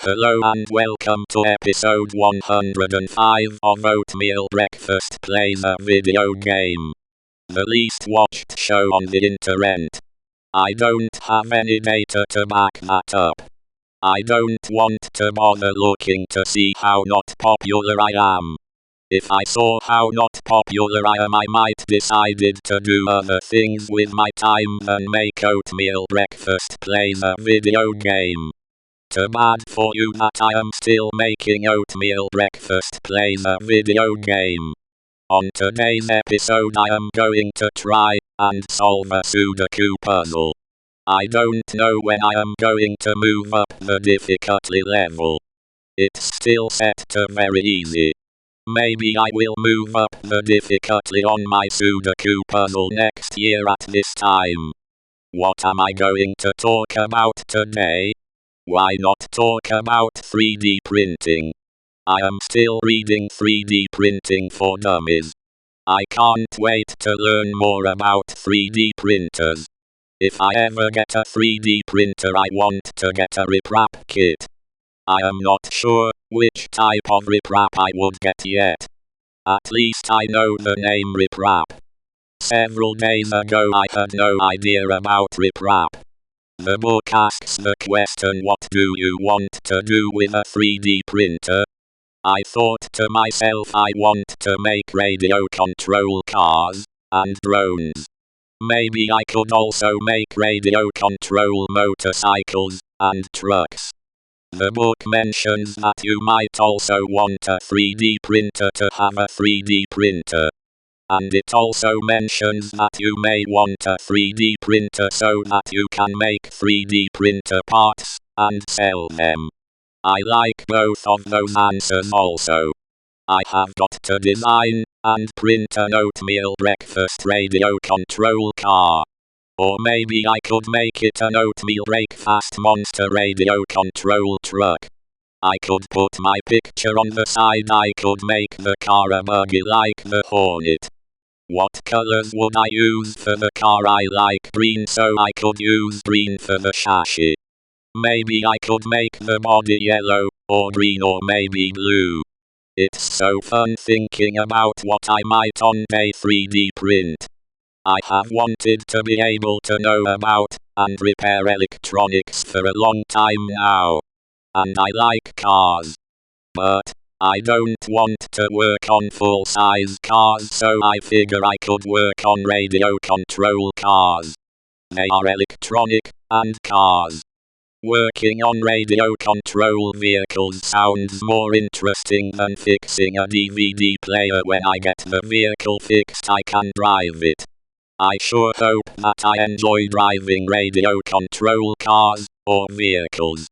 Hello and welcome to episode 105 of Oatmeal Breakfast Plays a Video Game. The least watched show on the internet. I don't have any data to back that up. I don't want to bother looking to see how not popular I am. If I saw how not popular I am, I might decided to do other things with my time than make Oatmeal Breakfast Plays a Video Game. Too bad for you that I am still making Oatmeal Breakfast Plays a Video Game. On today's episode I am going to try and solve a ksudoku puzzle. I don't know when I am going to move up the difficulty level. It's still set to very easy. Maybe I will move up the difficulty on my ksudoku puzzle next year at this time. What am I going to talk about today? Why not talk about 3D printing? I am still reading 3D printing for dummies. I can't wait to learn more about 3D printers. If I ever get a 3D printer, I want to get a riprap kit. I am not sure which type of riprap I would get yet. At least I know the name riprap. Several days ago I had no idea about riprap. The book asks the question, what do you want to do with a 3D printer? I thought to myself, I want to make radio control cars and drones. Maybe I could also make radio control motorcycles and trucks. The book mentions that you might also want a 3D printer to have a 3D printer. And it also mentions that you may want a 3D printer so that you can make 3D printer parts and sell them. I like both of those answers also. I have got to design and print an oatmeal breakfast radio control car. Or maybe I could make it an oatmeal breakfast monster radio control truck. I could put my picture on the side. I could make the car a buggy like the Hornet. What colors would I use for the car? I like green, so I could use green for the chassis. Maybe I could make the body yellow, or green, or maybe blue. It's so fun thinking about what I might on a 3D print. I have wanted to be able to know about and repair electronics for a long time now. And I like cars. But I don't want to work on full-size cars, so I figure I could work on radio control cars. They are electronic and cars. Working on radio control vehicles sounds more interesting than fixing a DVD player. When I get the vehicle fixed, I can drive it. I sure hope that I enjoy driving radio control cars or vehicles.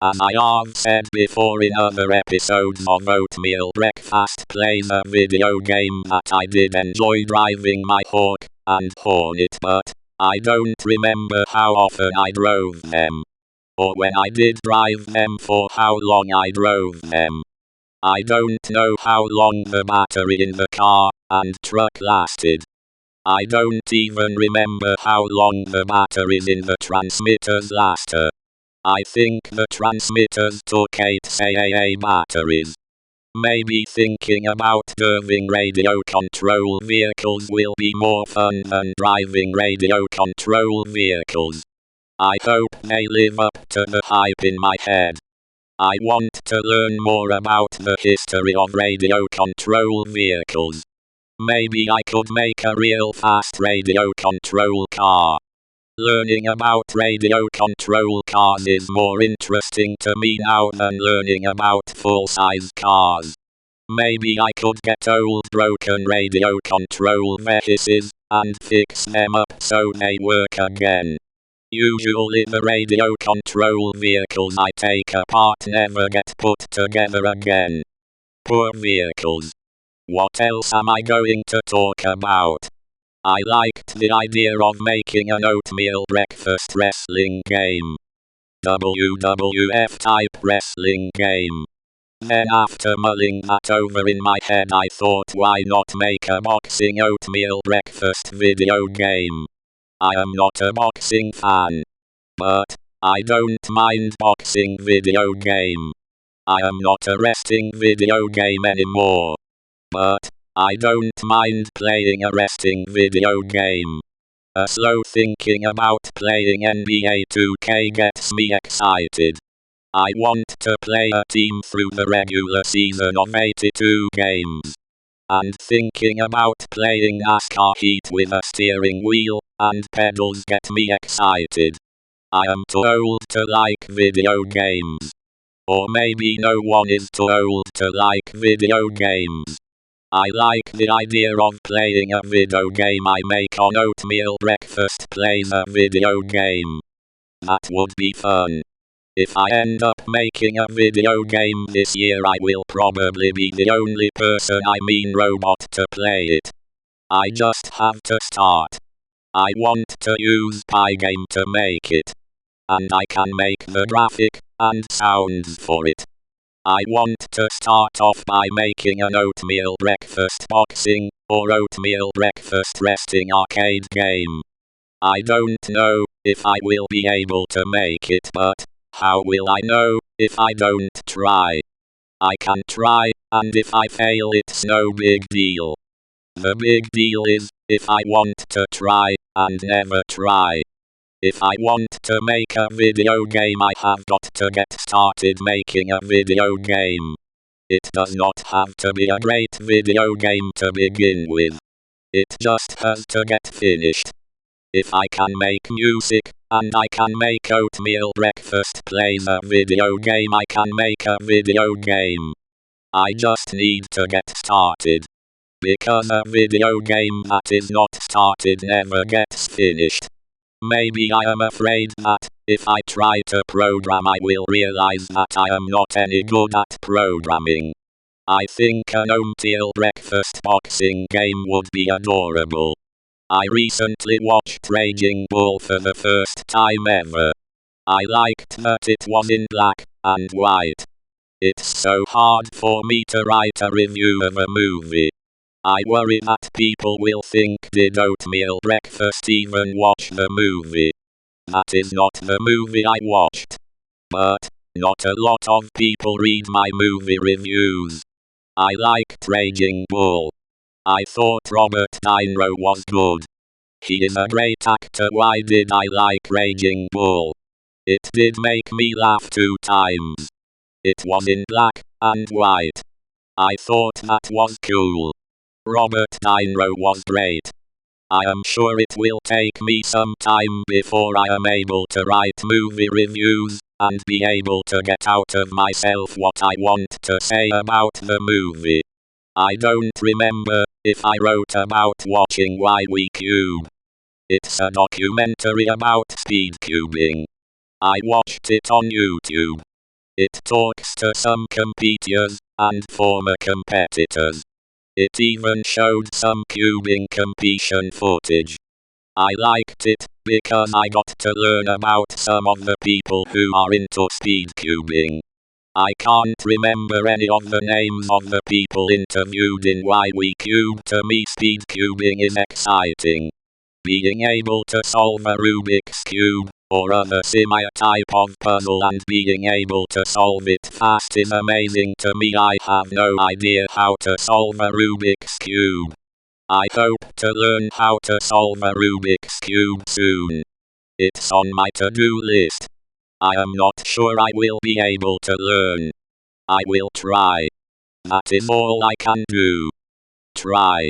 As I have said before in other episodes of Oatmeal Breakfast Plays a Video Game, that I did enjoy driving my Hawk and Hornet, but I don't remember how often I drove them. Or when I did drive them, for how long I drove them. I don't know how long the battery in the car and truck lasted. I don't even remember how long the batteries in the transmitters lasted. I think the transmitters took 8 AAA batteries. Maybe thinking about driving radio control vehicles will be more fun than driving radio control vehicles. I hope they live up to the hype in my head. I want to learn more about the history of radio control vehicles. Maybe I could make a real fast radio control car. Learning about radio control cars is more interesting to me now than learning about full-size cars. Maybe I could get old broken radio control vehicles and fix them up so they work again. Usually the radio control vehicles I take apart never get put together again. Poor vehicles. What else am I going to talk about? I liked the idea of making an oatmeal breakfast wrestling game. WWF type wrestling game. Then after mulling that over in my head, I thought, why not make a boxing oatmeal breakfast video game? I am not a boxing fan. But I don't mind boxing video game. I am not a wrestling video game anymore. But I don't mind playing a wrestling video game. A slow thinking about playing NBA 2K gets me excited. I want to play a team through the regular season of 82 games. And thinking about playing NASCAR Heat with a steering wheel and pedals get me excited. I am too old to like video games. Or maybe no one is too old to like video games. I like the idea of playing a video game. I make on Oatmeal breakfast plays a video game. That would be fun. If I end up making a video game this year, I will probably be the only person, robot, to play it. I just have to start. I want to use Pygame to make it. And I can make the graphic and sounds for it. I want to start off by making an Oatmeal breakfast boxing or Oatmeal breakfast wrestling arcade game. I don't know if I will be able to make it, but how will I know if I don't try? I can try, and if I fail it's no big deal. The big deal is if I want to try and never try. If I want to make a video game, I have got to get started making a video game. It does not have to be a great video game to begin with. It just has to get finished. If I can make music, and I can make Oatmeal breakfast plays a video game, I can make a video game. I just need to get started. Because a video game that is not started never gets finished. Maybe I am afraid that, if I try to program, I will realize that I am not any good at programming. I think an Oatmeal breakfast boxing game would be adorable. I recently watched Raging Bull for the first time ever. I liked that it was in black and white. It's so hard for me to write a review of a movie. I worry that people will think, did Oatmeal breakfast even watch the movie? That is not the movie I watched. But not a lot of people read my movie reviews. I liked Raging Bull. I thought Robert De Niro was good. He is a great actor. Why did I like Raging Bull? It did make me laugh 2 times. It was in black and white. I thought that was cool. Robert De Niro was great. I am sure it will take me some time before I am able to write movie reviews and be able to get out of myself what I want to say about the movie. I don't remember if I wrote about watching Why We Cube. It's a documentary about speed cubing. I watched it on YouTube. It talks to some competitors and former competitors. It even showed some cubing competition footage. I liked it because I got to learn about some of the people who are into speed cubing. I can't remember any of the names of the people interviewed in Why We Cube. To me, speed cubing is exciting. Being able to solve a Rubik's Cube or other similar type of puzzle and being able to solve it fast is amazing to me. I have no idea how to solve a Rubik's Cube. I hope to learn how to solve a Rubik's Cube soon. It's on my to-do list. I am not sure I will be able to learn. I will try. That is all I can do. Try.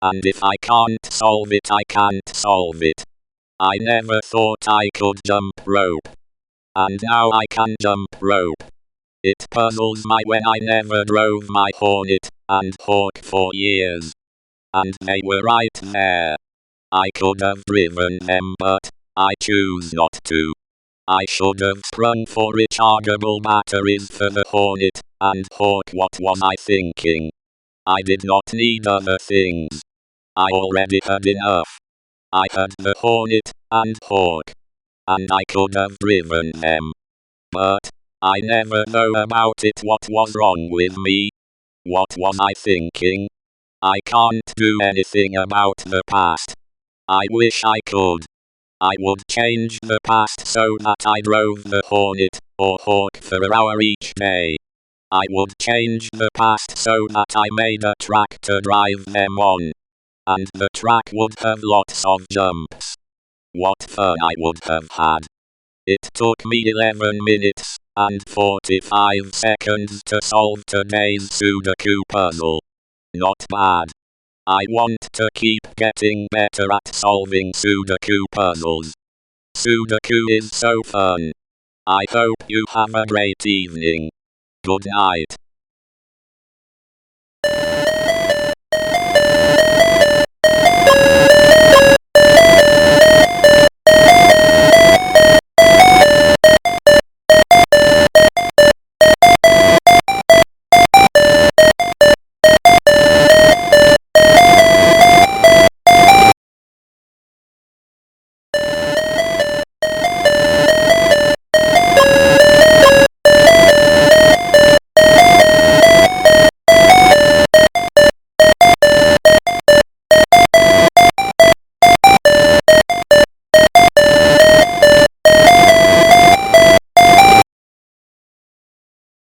And if I can't solve it, I can't solve it. I never thought I could jump rope. And now I can jump rope. It puzzles me when I never drove my Hornet and Hawk for years. And they were right there. I could have driven them, but I choose not to. I should have sprung for rechargeable batteries for the Hornet and Hawk. What was I thinking? I did not need other things. I already had enough. I had the Hornet and Hawk. And I could have driven them. But I never know about it. What was wrong with me? What was I thinking? I can't do anything about the past. I wish I could. I would change the past so that I drove the Hornet or Hawk for an hour each day. I would change the past so that I made a track to drive them on. And the track would have lots of jumps. What fun I would have had. It took me 11 minutes and 45 seconds to solve today's Sudoku puzzle. Not bad. I want to keep getting better at solving Sudoku puzzles. Sudoku is so fun. I hope you have a great evening. Good night.